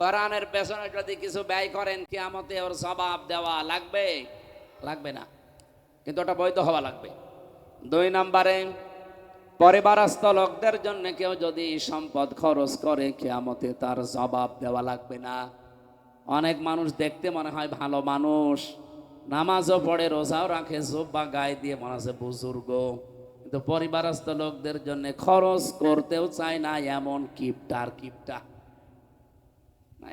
কোরআনের পেছনে যদি কিছু ব্যয় করেন কিয়ামতে ওর জবাব দেওয়া লাগবে, লাগবে না, কিন্তু ওটা বৈধ হওয়া লাগবে। 2 নম্বরে, পরিবারস্থ লোকদের জন্য কেউ যদি সম্পদ খরচ করে কিয়ামতে তার জবাব দেওয়া লাগবে না। অনেক মানুষ দেখতে মনে হয় ভালো মানুষ, নামাজও পড়ে, রোজাও রাখে, জুব্বা গায়ে দিয়ে মনে হচ্ছে বুজুর্গ, কিন্তু পরিবারস্থ লোকদের জন্য খরচ করতেও চায় না, এমন কিপটার কিপটা।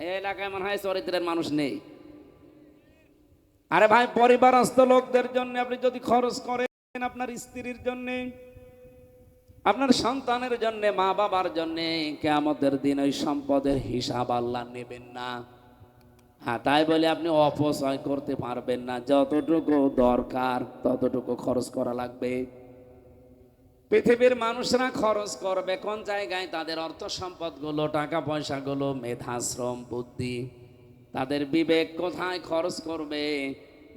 এই এলাকায় মনে হয় চরিত্রের মানুষ নেই। আরে ভাই, পরিবারস্থ লোকদের জন্য আপনি যদি খরচ করেন, আপনার স্ত্রীর জন্য, আপনার সন্তানের জন্য, মা বাবার জন্য, কিয়ামতের দিন ওই সম্পদের হিসাব আল্লাহ নেবেন না। হ্যাঁ, তাই বলে আপনি অপচয় করতে পারবেন না। যতটুকু দরকার ততটুকু খরচ করা লাগবে। পৃথিবীর মানুষরা খরচ করবে কোন জায়গায়? তাদের অর্থ সম্পদগুলো, টাকা পয়সাগুলো, মেধা, শ্রম, বুদ্ধি, তাদের বিবেক কোথায় খরচ করবে?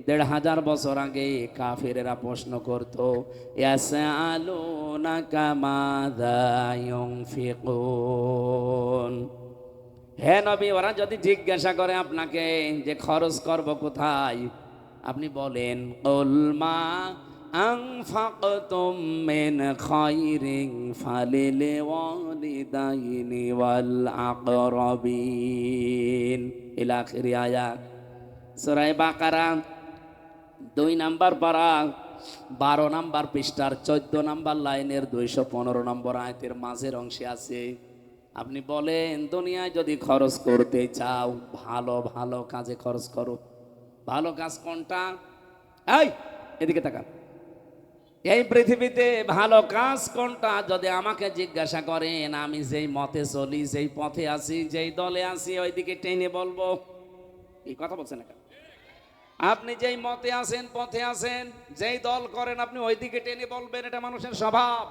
1500 বছর আগে কাফিরেরা প্রশ্ন করত, ইয়াসআলুনাকা মাযা ইউনফিকুন। হে নবী, ওরা যদি জিজ্ঞাসা করে আপনাকে যে খরচ করব কোথায়, আপনি বলেন, কুল মা আনফাকতুম মিন খায়রিন ফালিল ওয়ালিদাইনি ওয়াল আকরাবিন ইলা আখির আয়াত। সূরা বাকারা 2 নম্বর পারা 12 নম্বর পৃষ্ঠার 14 নম্বর লাইনের 215 নম্বর আয়াতের মাঝের অংশে আছে। আপনি বলেন, দুনিয়ায় যদি খরচ করতে চাও, ভালো ভালো কাজে খরচ করো। ভালো কাজ কোনটা? এই এদিকে তাকান। এই পৃথিবীতে ভালো কাজ কোনটা যদি আমাকে জিজ্ঞাসা করেন, আমি যেই মতে চলি, যেই পথে আছি, যেই দলে আছি, ওইদিকে টেনে বলবো। এই কথা বলছেন না? আপনি যেই মতে আছেন, পথে আছেন, যেই দল করেন, আপনি ওইদিকে টেনে বলবেন। এটা মানুষের স্বভাব।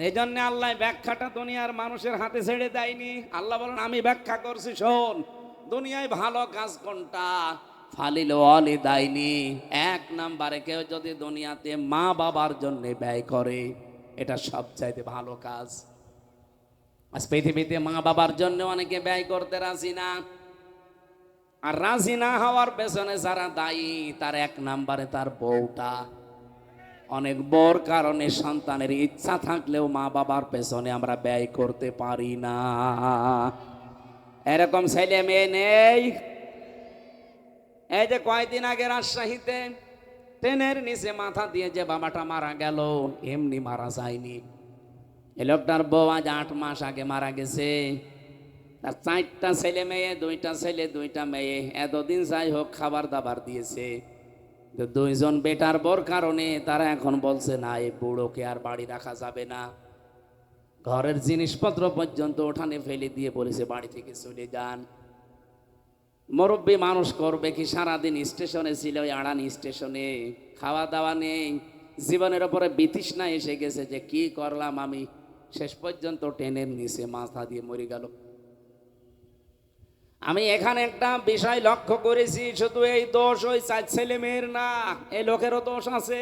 এই জন্য আল্লাহ ব্যাখ্যাটা দুনিয়ার মানুষের হাতে ছেড়ে দেয়নি। আল্লাহ বলেন, আমি ব্যাখ্যা করছি, শোন। দুনিয়ায় ভালো কাজ কোনটা? ফালিল ওয়ালিদাইনি, 1 নম্বরে কেউ যদি দুনিয়াতে মা বাবার জন্য ব্যয় করে, এটা সবচাইতে ভালো কাজ। আজ পৃথিবীতে মা বাবার জন্য অনেকে ব্যয় করতে রাজি না। আর রাজি না হওয়ার পেছনে যারা দায়ী, তার 1 নম্বরে তার বউটা। অনেক বড় কারণে সন্তানের ইচ্ছা থাকলেও মা বাবার পেছনে আমরা ব্যয় করতে পারি না। এরকম ছেলে মেয়ে নেই? এই যে কয়েকদিন আগে রাজশাহীতে ট্রেনের নিচে মাথা দিয়ে যে বাবাটা মারা গেল, এমনি মারা যায়নি। এই লোকটার বউ আজ 8 মাস আগে মারা গেছে। তার 4টা ছেলে মেয়ে, 2টা ছেলে 2টা মেয়ে। এতদিন যাই হোক খাবার দাবার দিয়েছে। 2 জন বেটার বর কারণে তারা এখন বলছে, না, এই বুড়োকে আর বাড়ি রাখা যাবে না। ঘরের জিনিসপত্র পর্যন্ত ওঠানে ফেলে দিয়ে বলেছে, বাড়ি থেকে চলে যান। মুরব্বী মানুষ করবে কি? সারাদিন স্টেশনে ছিল, ওই আড়ানি স্টেশনে, খাওয়া দাওয়া নেই। জীবনের ওপরে বিতৃষ্ণা এসে গেছে যে কি করলাম আমি। শেষ পর্যন্ত ট্রেনের নিচে মাথা দিয়ে মরে গেল। আমি এখানে একটা বিষয় লক্ষ্য করেছি, শুধু এই দোষ ওই 4 ছেলে মেয়ের না, এই লোকেরও দোষ আছে।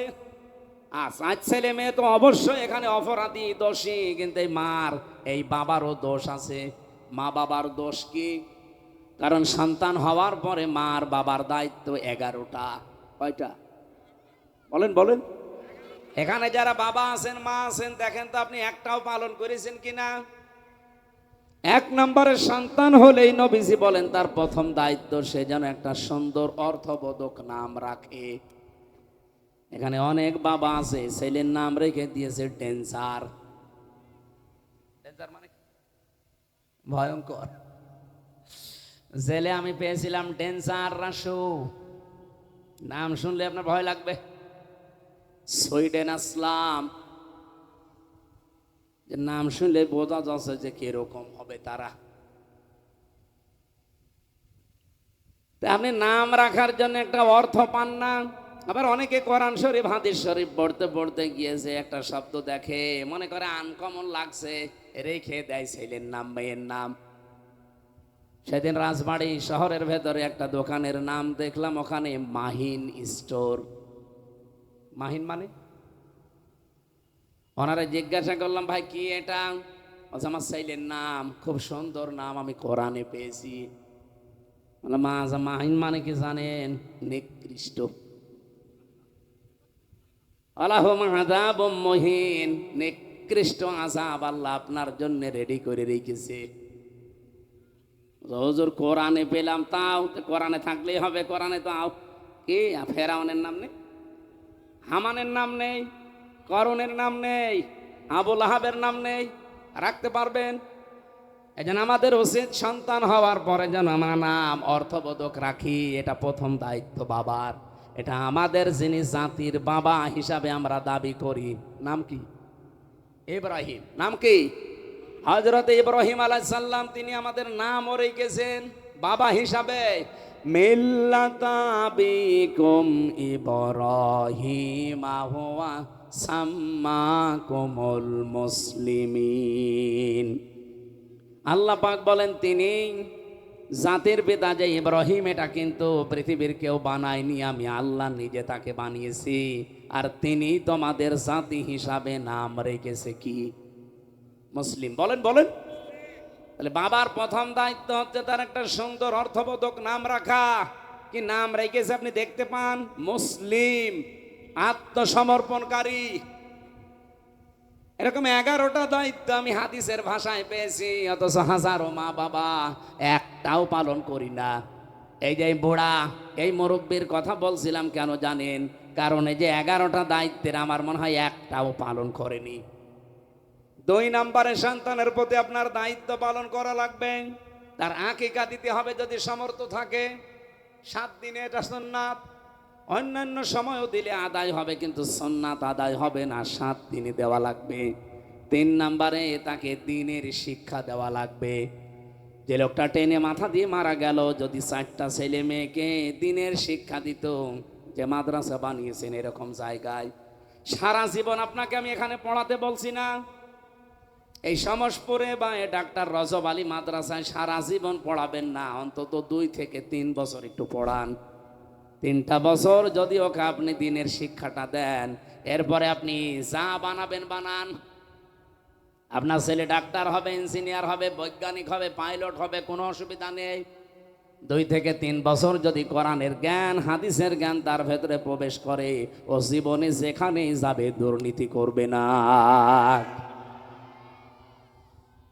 আর 4 ছেলে মেয়ে তো অবশ্যই এখানে অপরাধী, দোষী, কিন্তু এই মার, এই বাবারও দোষ আছে। মা বাবার দোষ কি? কারণ সন্তান হওয়ার পরে মার বাবার দায়িত্ব 11টা। কয়টা বলেন বলেন? এখানে যারা বাবা আছেন, মা আছেন, দেখেন তো আপনি একটাও পালন করেছেন কিনা? 1 নম্বরের সন্তান হলেই নবীজি বলেন তার প্রথম দায়িত্ব সে যেন একটা সুন্দর অর্থবোধক নাম রাখে। এখানে অনেক বাবা আছে, ছেলের নাম রেখে দিয়েছে ডেন্সার। ডেন্সার মানে ভয়ঙ্কর। জেলে আমি পেয়েছিলাম ডেন্সার রাসু। নাম শুনলে আপনার ভয় লাগবে। সুইডেন আসলাম, নাম শুনলে বোঝা যাচ্ছে যে কিরকম হবে তারা। আপনি নাম রাখার জন্য একটা অর্থ পান না। আবার অনেকে কোরআন শরীফ, হাদিস শরীফ পড়তে পড়তে গিয়েছে, একটা শব্দ দেখে মনে করে আনকমন লাগছে, রেখে দেয় ছেলের নাম, মেয়ের নাম। সেদিন রাজবাড়ী শহরের ভেতরে একটা দোকানের নাম দেখলাম, ওখানে মাহিন স্টোর। মাহিন মানে? ওনারা জিজ্ঞাসা করলাম, ভাই কি এটা? বলছে আমার ছেলের নাম খুব সুন্দর নাম, আমি কোরআনে পেয়েছি। বললাম মাহিন মানে কি জানেন? নিকৃষ্ট। আল্লাহুম আযাবুম মুহিন, নিকৃষ্ট আযাব আল্লাহ আপনার জন্য রেডি করে রেখেছে। হুজুর কোরআনে পেলাম, তাও কোরআনে থাকলেই হবে? কোরআনে তো কি ফেরাউনের নাম নেই, হামানের নাম নেই, করুণের নাম নেই, আবু লাহাবের নাম নেই, রাখতে পারবেন? এই জন্য আমাদের উচিত সন্তান হওয়ার পরে যেন আমরা নাম অর্থবোধক রাখি। এটা প্রথম দায়িত্ব বাবার। এটা আমাদের যিনি জাতির বাবা হিসাবে আমরা দাবি করি। নাম কি? ইব্রাহিম। নাম কি? হযরত ইব্রাহিম আলাইহিস সালাম। তিনি আমাদের নামও রেখেছেন বাবা হিসাবে, মিল্লাতা আবিকুম ইব্রাহিম হুয়া সাম্মাকুমুল মুসলিমিন। আল্লাহ পাক বলেন তিনি জাতির পিতা যে ইব্রাহিম, এটা কিন্তু পৃথিবীর কেউ বানায়নি, আমি আল্লাহ নিজে তাকে বানিয়েছি। আর তিনি তোমাদের জাতি হিসাবে নাম রেখেছে কি? মুসলিম। বলেন বলেন। তাহলে বাবার প্রথম দায়িত্ব হচ্ছে তার একটা সুন্দর অর্থবোধক নাম রাখা। কি নাম রেখেছে আপনি দেখতে পান? মুসলিম, আত্মসমর্পণকারী। এরকম 11টা দায়িত্ব আমি হাদিসের ভাষায় পেয়েছি, অথচ হাজারো মা বাবা একটাও পালন করি না। এই যে বুড়া, এই মুরব্বীর কথা বলছিলাম কেন জানেন? কারণ এই যে 11টা দায়িত্বের আমার মনে হয় একটাও পালন করেনি। 2 নম্বরে সন্তানের প্রতি আপনার দায়িত্ব পালন করা লাগবে। তার আকিকা দিতে হবে যদি সামর্থ্য থাকে। 7 দিনে, এটা সুন্নাত। অন্যান্য সময়ও দিলে আদায় হবে, কিন্তু সুন্নাত আদায় হবে না, 7 দিনে দেওয়া লাগবে। 3 নম্বরে তাকে দ্বীনের শিক্ষা দেওয়া লাগবে। যে লোকটা টেনে মাথা দিয়ে মারা গেল, যদি 4টা ছেলে মেয়েকে দ্বীনের শিক্ষা দিত, যে মাদ্রাসা বানিয়েছেন এরকম জায়গায়, সারা জীবন আপনাকে আমি এখানে পড়াতে বলছি না, এই সমসপুরে বা ডাক্তার রজব আলী মাদ্রাসায় সারা জীবন পড়াবেন না, অন্তত 2 থেকে 3 বছর একটু পড়ান। 3টা বছর যদি ওকে আপনি দ্বীনের শিক্ষাটা দেন, এরপরে আপনি যা বানাবেন বানান। আপনার ছেলে ডাক্তার হবে, ইঞ্জিনিয়ার হবে, বৈজ্ঞানিক হবে, পাইলট হবে, কোনো অসুবিধা নেই। 2 থেকে 3 বছর যদি কোরআনের জ্ঞান, হাদিসের জ্ঞান তার ভেতরে প্রবেশ করে, ও জীবনে যেখানেই যাবে দুর্নীতি করবে না।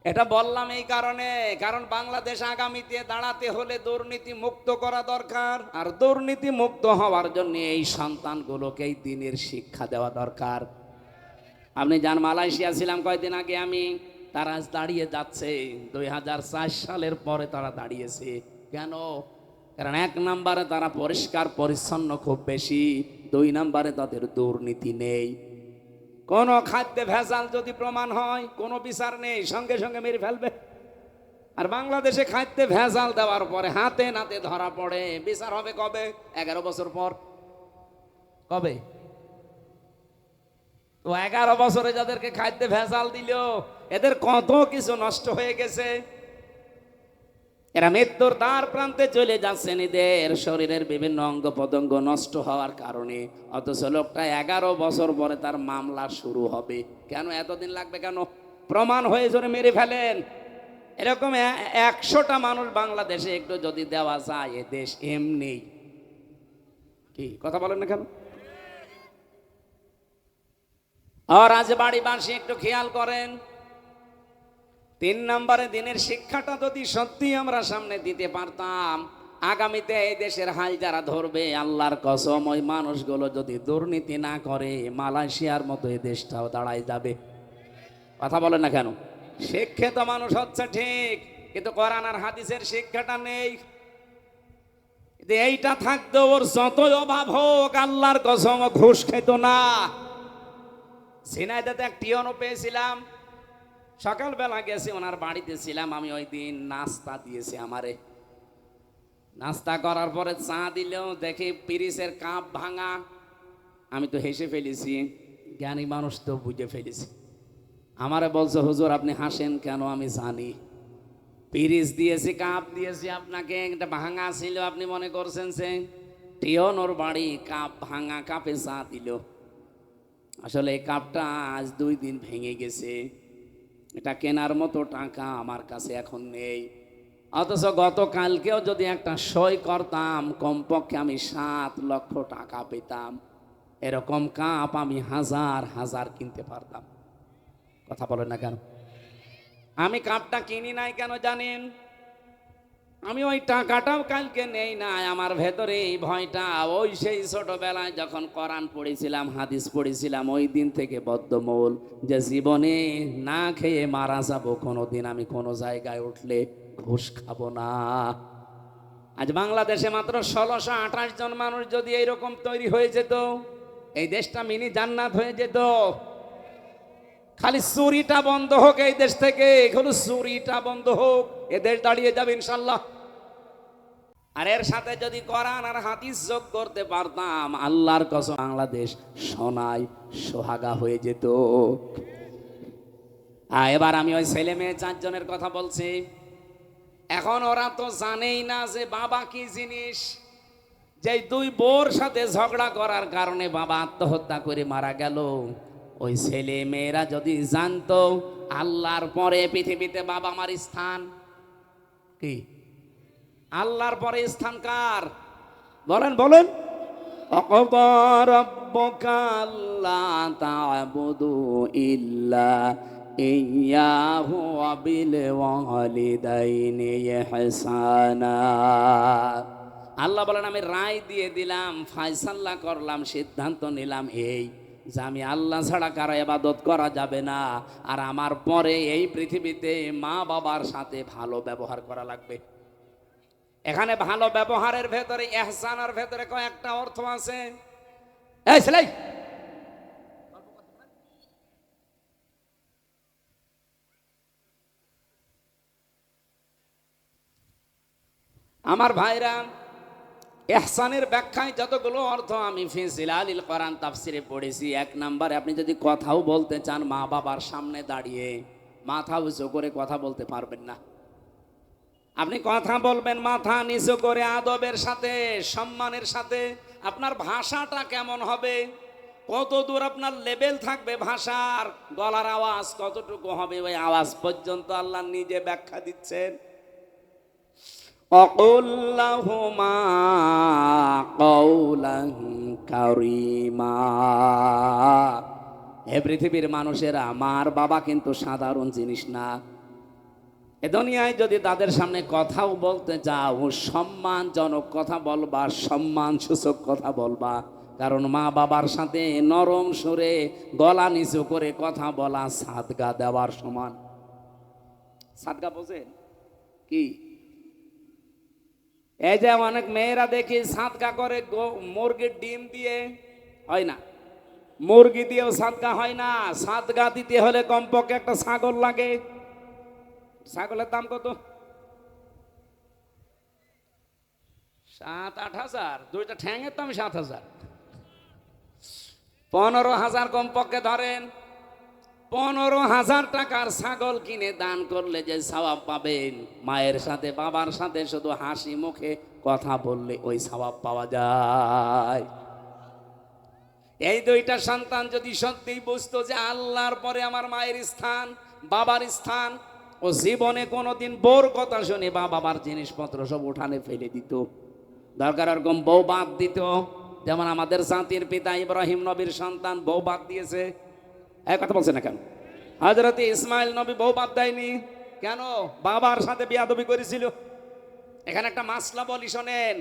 এটা বললাম এই কারণে, কারণ বাংলাদেশ আগামীতে দাঁড়াতে হলে দুর্নীতি মুক্ত করা দরকার। আর দুর্নীতি মুক্ত হওয়ার জন্য এই সন্তানগুলোকেই দ্বীনের শিক্ষা দেওয়া দরকার। আপনি যান, মালয়েশিয়া ছিলাম কয়েকদিন আগে আমি, তারা দাঁড়িয়ে যাচ্ছে। 2004 সালের পরে তারা দাঁড়িয়েছে কেন? কারণ 1 নম্বরে তারা পরিষ্কার পরিচ্ছন্ন খুব বেশি, 2 নম্বরে তাদের দুর্নীতি নেই। কোন খাদ্যে ভেজাল যদি প্রমাণ হয়, কোনো বিচার নেই, সঙ্গে সঙ্গে মেরে ফেলবে। আর বাংলাদেশে খাদ্যে ভেজাল দেওয়ার পরে হাতে নাতে ধরা পড়ে, বিচার হবে কবে? 11 বছর পর। কবে? তো 11 বছরে যাদেরকে খাদ্যে ভেজাল দিল, এদের কত কিছু নষ্ট হয়ে গেছে। এরা মৃত্যুর দ্বার প্রান্তে চলে যাচ্ছেন, এদের শরীরের বিভিন্ন অঙ্গ প্রত্যঙ্গ নষ্ট হওয়ার কারণে। অথচ লোকটা 11 বছর পরে তার মামলা শুরু হবে। কেন এতদিন লাগবে কেন? প্রমাণ হয়ে জোরে মেরে ফেলেন। এরকম 100টা মানুষ বাংলাদেশে একটু যদি দেওয়া যায়, এ দেশ এমনি। কি কথা বলেন না কেন? আর আজ বাড়িবাসী একটু খেয়াল করেন, 3 নম্বরে দ্বীনের শিক্ষাটা যদি সত্যি আমরা সামনে দিতে পারতাম, আগামীতে এই দেশের হাল যারা ধরবে, আল্লাহর কসম ওই মানুষগুলো যদি দুর্নীতি না করে, মালয়েশিয়ার মতো এই দেশটাও দাঁড়ায় যাবে। কথা বলেন না কেন? শিক্ষিত মানুষ হচ্ছে ঠিক, কিন্তু কোরআন আর হাদিসের শিক্ষাটা নেই। এইটা থাকতো, ওর যতই অভাব হোক, আল্লাহর কসম ঘুষ খেত না। ঝিনাইদহে এক টিয়নও পেয়েছিলাম, সকালবেলা গেছি ওনার বাড়িতে ছিলাম আমি, ওই দিন নাস্তা দিয়েছে আমারে। নাস্তা করার পরে চা দিলেও দেখি পিরিসের কাপ ভাঙা। আমি তো হেসে ফেলেছি, জ্ঞানী মানুষ তো বুঝে ফেলেছি। আমারে বলছে, হুজুর আপনি হাসেন কেন? আমি জানি পিরিস দিয়েছি, কাপ দিয়েছি আপনাকে, একটা ভাঙা ছিল, আপনি মনে করছেন সে টিয়ন ওর বাড়ি কাপ ভাঙা কাপে চা দিল। আসলে এই কাপটা আজ 2 দিন ভেঙে গেছে। এটা কেনার মতো টাকা আমার কাছে এখন নেই। অথচ গতকালকেও যদি একটা সই করতাম কমপক্ষে আমি 7 লক্ষ টাকা পেতাম। এরকম কাপ আমি হাজার হাজার কিনতে পারতাম। কথা বলেন না কেন? আমি কাপটা কিনি নাই কেন জানেন? আমি ওই টাকাটাও কালকে নেই নাই। আমার ভেতরে এই ভয়টা, ওই সেই ছোটবেলায় যখন কোরআন পড়েছিলাম, হাদিস পড়েছিলাম, ওই দিন থেকে বদ্ধমূল যে জীবনে না খেয়ে মারা যাবো, কোনোদিন আমি কোনো জায়গায় উঠলে ঘুষ খাবো না। আজ বাংলাদেশে মাত্র 1628 জন মানুষ যদি এইরকম তৈরি হয়ে যেত, এই দেশটা মিনি জান্নাত হয়ে যেত। খালি চুরিটা বন্ধ হোক এই দেশ থেকে, খালি চুরিটা বন্ধ হোক, এ দেশ দাঁড়িয়ে যাবে ইনশাল্লাহ। আর এর সাথে যদি কোরআন আর হাদিস যোগ করতে পারতাম, আল্লাহর কসম বাংলাদেশ সোনায় সোহাগা হয়ে যেত। এবার আমি ওই ছেলে মেয়ে 4 জনের কথা বলছি। এখন ওরা তো জানেই না যে বাবা কি জিনিস। যে 2 বউর সাথে ঝগড়া করার কারণে বাবা আত্মহত্যা করে মারা গেল, ওই ছেলে মেয়েরা যদি জানতো আল্লাহর পরে পৃথিবীতে বাবা মার স্থান কি, আল্লাহর পরে স্থান কার? বলেন বলেন। অকবা রাব্বুকা আল্লা তা'বুদু ইল্লা ইয়াহু ওয়া বিল ওয়ালিদাইনি ইহসানা। আল্লাহ বলেন আমি রায় দিয়ে দিলাম, ফয়সালা করলাম, সিদ্ধান্ত নিলাম এই যে আমি আল্লাহ ছাড়া কারো ইবাদত করা যাবে না, আর আমার পরে এই পৃথিবীতে মা বাবার সাথে ভালো ব্যবহার করা লাগবে। এখানে ভালো ব্যবহারের ভেতরে, ইহসানের ভেতরে কয়েকটা অর্থ আছে। এই ছেলে, আমার ভাইরা, ইহসানের ব্যাখ্যায় যতগুলো অর্থ আমি ফি জিলালিল কোরআন তাফসিরে পড়েছি, 1 নম্বরে আপনি যদি কথাও বলতে চান, মা বাবার সামনে দাঁড়িয়ে মাথা উঁচু করে কথা বলতে পারবেন না। আপনি কথা বলবেন মাথা নিচু করে, আদবের সাথে, সম্মানের সাথে। আপনার ভাষাটা কেমন হবে, কত দূর আপনার লেভেল থাকবে ভাষার, গলার আওয়াজ কতটুকু হবে, ওই আওয়াজ পর্যন্ত আল্লাহ নিজে ব্যাখ্যা দিচ্ছেন। অকুল লাহুমা কওলান কারীমা। হে পৃথিবীর মানুষেরা, আমার বাবা কিন্তু সাধারণ জিনিস না। এ দুনিয়ায় যদি তাদের সামনে কথাও বলতে যাও, সম্মানজনক কথা বলবা, সম্মান সূচক কথা বলবা। কারণ মা বাবার সাথে নরম সুরে গলা নিচু করে কথা বলা সাদগা দেওয়ার সমান। সাদগা বোঝেন কি? এই যে অনেক মেয়েরা দেখি সাদগা করে মুরগির ডিম দিয়ে, হয় না? মুরগি দিয়েও সাদগা হয় না। সাদগা দিতে হলে কমপক্ষে একটা ছাগল লাগে। ছাগলের দাম কত? 7-8 হাজার। 2টা ঠ্যাঙের দাম 7 হাজার। 15,000 কমপক্ষে ধরেন। 15,000 টাকার ছাগল কিনে দান করলে যে সওয়াব পাবেন, মায়ের সাথে বাবার সাথে শুধু হাসি মুখে কথা বললে ওই সওয়াব পাওয়া যায়। এই 2টা সন্তান যদি সত্যিই বুঝতো যে আল্লাহর পরে আমার মায়ের স্থান, বাবার স্থান, ও জীবনে কোনোদিন বউর কথা শুনে বাবার জিনিসপত্র সব উঠানে ফেলে দিত। দরকার ওরকম বউ বাদ দিত। যেমন আমাদের জাতির পিতা ইব্রাহিম নবীর সন্তান বউ বাদ দিয়েছে। এক কথা বলছে না কেন? হযরত ইসমাইল নবী বউ বাদ দেয়নি কেন? বাবার সাথে বিয়াদবি করেছিল। এখানে একটা মাসলা বলি শোনেন।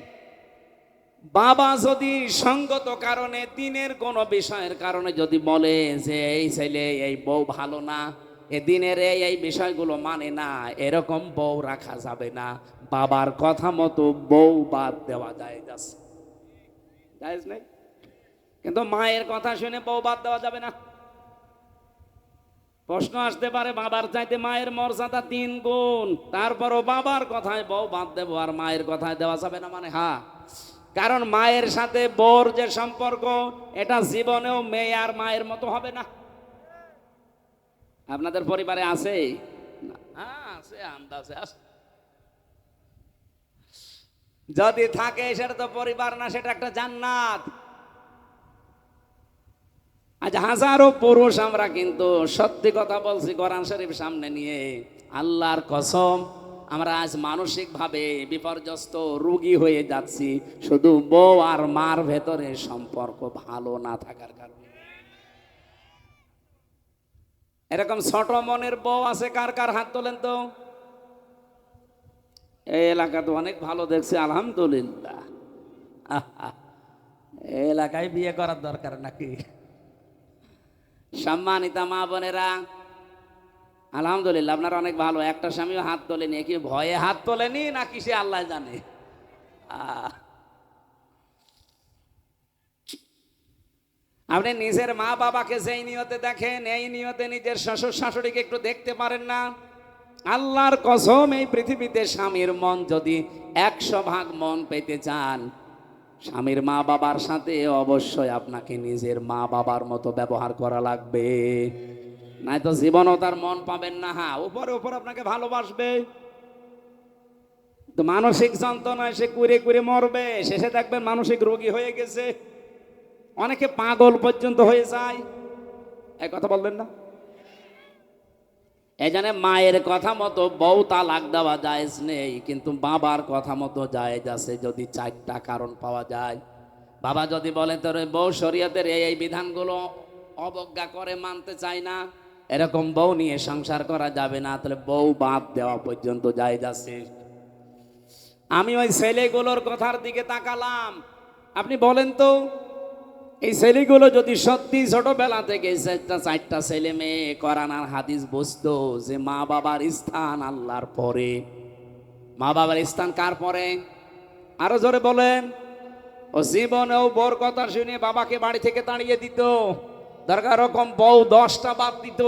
বাবা যদি সঙ্গত কারণে, দিনের কোনো বিষয়ের কারণে যদি বলে যে এই ছেলে, এই বউ ভালো না, এ দিনের এই বিষয়গুলো মানে না, এরকম বউ রাখা যাবে না। বাবার কথা মতো বউ বাদ দেওয়া যায়, জায়েজ নেই। কিন্তু মায়ের কথা শুনে বউ বাদ দেওয়া যাবে না। প্রশ্ন আসতে পারে, বাবার চাইতে মায়ের মর্যাদা 3 গুণ, তারপরও বাবার কথায় বউ বাদ দেবো আর মায়ের কথায় দেওয়া যাবে না মানে? হ্যাঁ, কারণ মায়ের সাথে বউর যে সম্পর্ক, এটা জীবনেও মেয়ে আর মায়ের মতো হবে না। আপনাদের পরিবারে আছে? আছে, আন্দাজে আছে। যদি থাকে সেটা তো পরিবার না, সেটা একটা জান্নাত। আজ হাজারো পুরুষ আমরা কিন্তু সত্যি কথা বলছি কোরআন শরীফ সামনে নিয়ে, আল্লাহর কসম আমরা আজ মানসিকভাবে বিপর্যস্ত রোগী হয়ে যাচ্ছি, শুধু বউ আর মার ভেতরে সম্পর্ক ভালো না থাকার কারণে। এরকম ছোট মনের বউ আছে কার কার? হাত তোলেন তো। এই এলাকা তো অনেক ভালো দেখছি, আলহামদুলিল্লাহ। আহা, এই এলাকায় বিয়ে করার দরকার নাকি? সম্মানিতা মা বোনেরা, আলহামদুলিল্লাহ আপনারা অনেক ভালো। একটা স্বামীও হাত তোলেনি, কি ভয়ে হাত তোলেনি নাকি সে আল্লাহ জানে। আপনি নিজের মা বাবাকে যেই নিয়তে দেখেন, এই নিয়তে নিজের শ্বশুর শাশুড়িকে একটু দেখতে পারেন না? আল্লাহর কসম, এই পৃথিবীতে স্বামীর মন যদি 100 ভাগ মন পেতে চান, স্বামীর মা বাবার সাথে অবশ্যই আপনাকে নিজের মা বাবার মতো ব্যবহার করা লাগবে, নাই তো জীবনও তার মন পাবেন না। হ্যাঁ, উপরে উপর আপনাকে ভালোবাসবে, তো মানসিক যন্ত্রণায় সে কুড়ে কুড়ে মরবে, শেষে দেখবেন মানসিক রোগী হয়ে গেছে, অনেকে পাগল পর্যন্ত হয়ে যায়। এক কথা বলবেন না? এই জন্য মায়ের কথা মতো বউ তালাক দেওয়া জায়েজ নেই, কিন্তু বাবার কথা মতো জায়েজ আছে যদি 4টা কারণ পাওয়া যায়। বাবা যদি বলে তোর বউ শরীয়তের এই বিধানগুলো অবজ্ঞা করে, মানতে চায় না, এরকম বউ নিয়ে সংসার করা যাবে না, তাহলে বউ বাদ দেওয়া পর্যন্ত জায়েজ আছে। আমি ওই ছেলেগুলোর কথার দিকে তাকালাম, আপনি বলেন তো, এই ছেলেগুলো যদি সত্যি ছোটবেলা থেকে 4টা ছেলে মেয়ে কোরআন আর হাদিস বুঝতো যে মা বাবার স্থান আল্লাহর পরে, মা বাবার স্থান কার পরে? আরো জোরে বলেন। ও জীবনেও বউর কথা শুনে বাবাকে বাড়ি থেকে তাড়িয়ে দিত, দরকার রকম বউ 10টা বাদ দিত।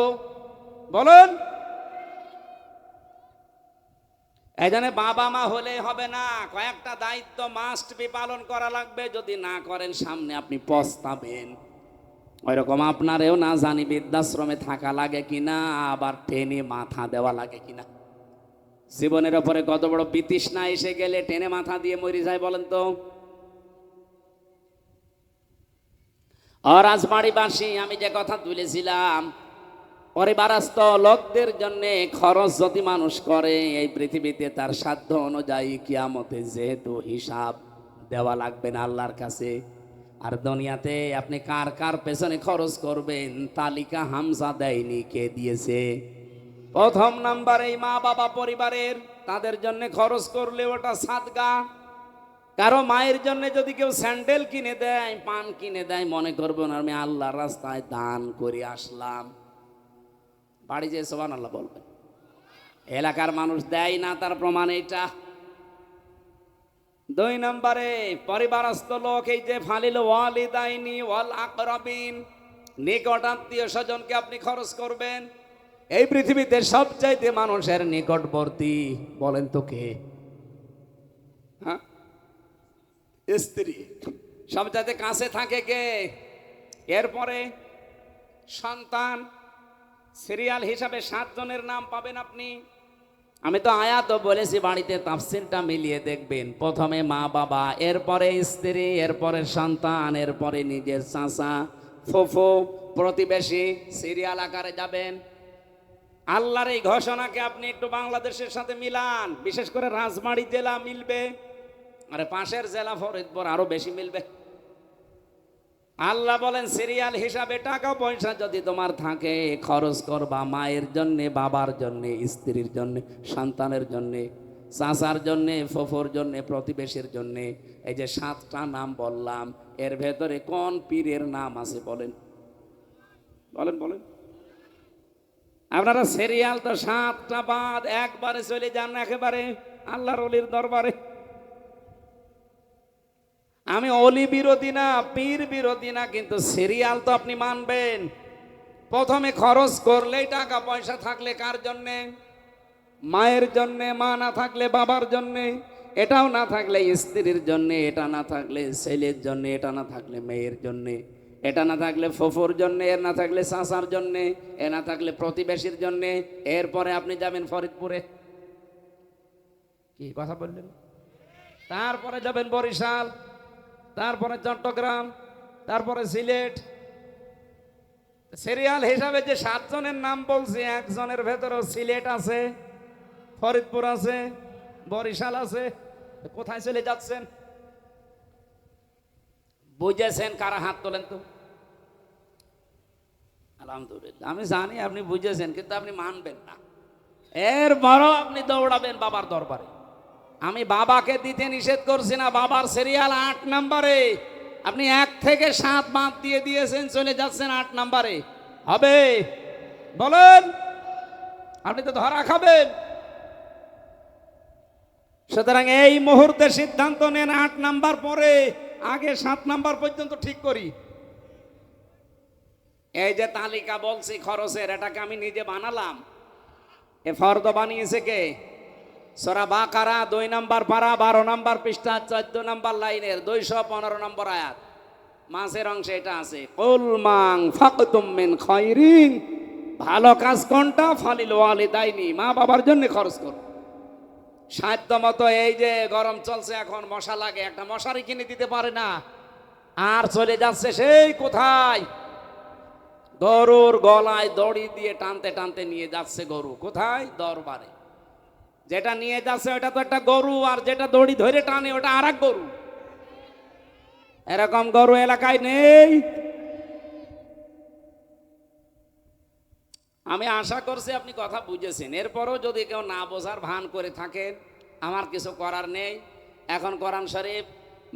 বলেন, এই জন্য বাবা মা হলে হবে না, কয়েকটা দায়িত্ব মাস্ট বি পালন করা লাগবে, যদি না করেন সামনে আপনি পস্তাবেন। ওইরকম আপনারেও না জানি বৃদ্ধাশ্রমে থাকা লাগে কিনা, আবার টেনে মাথা দেওয়া লাগে কিনা। জীবনের ওপরে কত বড় বিতৃষ্ণা এসে গেলে টেনে মাথা দিয়ে মরে যায় বলেন তো। রাজবাড়িবাসী, আমি যে কথা তুলেছিলাম, পরিবারস্থ লোকদের জন্য খরচ যদি মানুষ করে এই পৃথিবীতে তার সাধ্য অনুযায়ী কিয়ামতে যেহেতু হিসাব দেওয়া লাগবে না আল্লাহর কাছে, আর দুনিয়াতে আপনি কার কার পেছনে খরচ করবেন তালিকা হামজা দেয়নি, কে দিয়েছে? প্রথম নাম্বার এই মা বাবা পরিবারের, তাদের জন্য খরচ করলে ওটা সাদগা। কারো মায়ের জন্য যদি কেউ স্যান্ডেল কিনে দেয়, পান কিনে দেয়, মনে করবেন আমি আল্লাহর রাস্তায় দান করে আসলাম, বাড়ি যেয়ে সুবহানাল্লাহ বলবেন। এলাকার মানুষ দেয় না, তার প্রমাণ এটা। 2 নম্বরে পরিবারস্থ লোক, এই যে ফালিল ওয়ালিদাইনি ওয়াল আকরাবিন, নিকট আত্মীয় স্বজনকে আপনি খরচ করবেন। এই পৃথিবীতে সবচাইতে মানুষের নিকটবর্তী বলেন তো কে? হ্যাঁ, স্ত্রী। সবচাইতে কাছে থাকে কে? এরপরে সন্তান। সিরিয়াল হিসাবে 7 জনের নাম পাবেন আপনি। আমি তো আয়াতও বলেছি, বাড়িতে তাফসিরটা মিলিয়ে দেখবেন। প্রথমে মা বাবা, এরপরে স্ত্রী, এরপরে সন্তান, এরপরে নিজের চাচা, ফুফু, প্রতিবেশী, সিরিয়াল আকারে যাবেন। আল্লাহর এই ঘোষণাকে আপনি একটু বাংলাদেশের সাথে মিলান, বিশেষ করে রাজবাড়ী জেলা মিলবে, আরে পাশের জেলা ফরিদপুর আরো বেশি মিলবে। আল্লাহ বলেন সিরিয়াল হিসাবে টাকা পয়সা যদি তোমার থাকে, খরচ করবা মায়ের জন্যে, বাবার জন্যে, স্ত্রীর জন্যে, সন্তানের জন্যে, চাচার জন্যে, ফুফুর জন্যে, প্রতিবেশীর জন্যে। এই যে 7টা নাম বললাম, এর ভেতরে কোন পীরের নাম আছে বলেন? বলেন বলেন। আপনারা সিরিয়াল তো 7টা বাদ একবারে চলে যান একেবারে আল্লাহর ওলির দরবারে। আমি অলি বিরোধী না, পীর বিরোধী না, কিন্তু সিরিয়াল তো আপনি মানবেন। প্রথমে খরচ করলেই টাকা পয়সা থাকলে কার জন্যে? মায়ের জন্যে। মা না থাকলে বাবার জন্যে, এটাও না থাকলে স্ত্রীর জন্যে, এটা না থাকলে ছেলের জন্যে, এটা না থাকলে মেয়ের জন্যে, এটা না থাকলে ফুফুর জন্যে, এর না থাকলে চাচার জন্যে, এ না থাকলে প্রতিবেশীর জন্যে। এরপরে আপনি যাবেন ফরিদপুরে, কি কথা বললেন? তারপরে যাবেন বরিশাল, তারপরে চট্টগ্রাম, তারপরে সিলেট, সিরিয়াল হিসাবে যে 7 জনের নাম বলছি, একজনের ভেতরেও সিলেট আছে, ফরিদপুর আছে, বরিশাল আছে। কোথায় চলে যাচ্ছেন? বুঝেছেন? কারা হাত তোলেন তো। আলহামদুলিল্লাহ, আমি জানি আপনি বুঝেছেন, কিন্তু আপনি মানবেন না। এর বড় আপনি দৌড়াবেন বাবার দরবারে। আমি বাবাকে দিতে নিষেধ করছি না, বাবার সিরিয়াল 8 নম্বরে। আপনি 1 থেকে 7 বাদ দিয়ে দিয়েছেন, চলে যাচ্ছেন 8 নম্বরে। হবে? বলেন। আপনি তো ধরা খাবেন। সুতরাং এই মুহূর্তে সিদ্ধান্ত নেন, 8 নাম্বার পরে আগে 7 নাম্বার পর্যন্ত ঠিক করি। এই যে তালিকা বলছি খরচের, এটাকে আমি নিজে বানালাম। এ ফর্দ বানিয়েছে কে? সূরা বাকারা 2 নম্বর পারা 12 নম্বর পৃষ্ঠা 14 নম্বর লাইনের 215 নম্বর আয়াত। মাঝের অংশে এটা আছে, কুল মান ফাকতুম মিন খায়রিন, ভালো কাজ কোনটা? ফালিল ওয়ালিদাইনি, মা বাবার জন্য খরচ করো। সাধ্য মতো। এই যে গরম চলছে, এখন মশা লাগে, একটা মশারি কিনে দিতে পারে না, আর চলে যাচ্ছে সেই কোথায়? গরুর গলায় দড়ি দিয়ে টানতে টানতে নিয়ে যাচ্ছে গরু। কোথায়? দরবারে। যেটা নিয়ে যাচ্ছে ওটা তো একটা গরু, আর যেটা দড়ি ধরে টানে ওটা আর এক গরু। এরকম গরু এলাকায় নেই। আমি আশা করছি আপনি কথা বুঝেছেন। এরপরও যদি কেউ না বোঝার ভান করে থাকেন, আমার কিছু করার নেই। এখন কোরআন শরীফ,